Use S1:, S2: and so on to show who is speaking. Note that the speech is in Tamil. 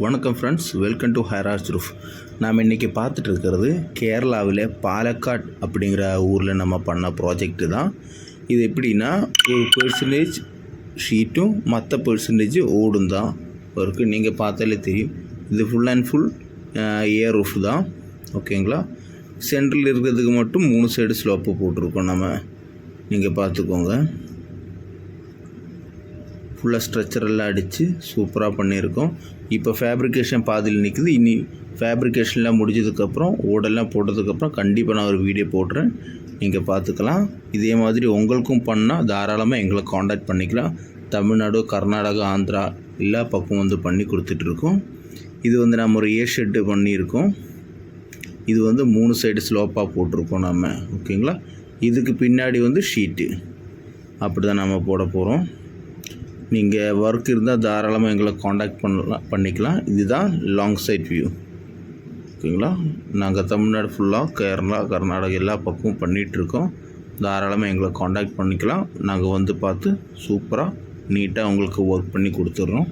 S1: வணக்கம் ஃப்ரெண்ட்ஸ், வெல்கம் டு ஹைராஜ் ரூஃப். நாம் இன்றைக்கி பார்த்துட்டு இருக்கிறது கேரளாவில் பாலக்காட் அப்படிங்கிற ஊரில் நம்ம பண்ண ப்ராஜெக்ட்டு தான். இது எப்படின்னா, ஒரு பெர்சன்டேஜ் ஷீட்டும் மற்ற பெர்சன்டேஜ் ஓடும் தான் இருக்குது. நீங்கள் பார்த்தாலே தெரியும், இது full and full air roof தான். ஓகேங்களா? சென்ட்ரல் இருக்கிறதுக்கு மட்டும் 3 சைடு ஸ்லோப்பு போட்டிருக்கோம் நம்ம. நீங்கள் பார்த்துக்கோங்க. ஃபுல்லாக ஸ்ட்ரக்சரெல்லாம் அடித்து சூப்பராக பண்ணியிருக்கோம். இப்போ ஃபேப்ரிகேஷன் பாதியில் நிற்குது. இனி ஃபேப்ரிகேஷன்லாம் முடிஞ்சதுக்கப்புறம் ஓடெல்லாம் போட்டதுக்கப்புறம் கண்டிப்பாக நான் ஒரு வீடியோ போடுறேன், நீங்கள் பார்த்துக்கலாம். இதே மாதிரி உங்களுக்கும் பண்ணால் தாராளமாக எங்களை காண்டாக்ட் பண்ணிக்கலாம். தமிழ்நாடு, கர்நாடகா, ஆந்திரா எல்லா பக்கம் வந்து பண்ணி கொடுத்துட்ருக்கோம். இது வந்து நம்ம ஒரு ஏர் ஷெட்டு பண்ணியிருக்கோம். இது வந்து 3 சைடு ஸ்லோப்பாக போட்டிருக்கோம் நம்ம. ஓகேங்களா? இதுக்கு பின்னாடி வந்து ஷீட்டு அப்படி தான் நம்ம போட போகிறோம். நீங்கள் ஒர்க் இருந்தால் தாராளமாக எங்களை காண்டாக்ட் பண்ணிக்கலாம். இதுதான் லாங் சைட் வியூ. ஓகேங்களா? நாங்கள் தமிழ்நாடு ஃபுல்லாக கேரளா, கர்நாடகா எல்லா பக்கமும் பண்ணிகிட்ருக்கோம். தாராளமாக எங்களை காண்டாக்ட் பண்ணிக்கலாம். நாங்கள் வந்து பார்த்து சூப்பராக நீட்டாக உங்களுக்கு ஒர்க் பண்ணி கொடுத்துட்றோம்.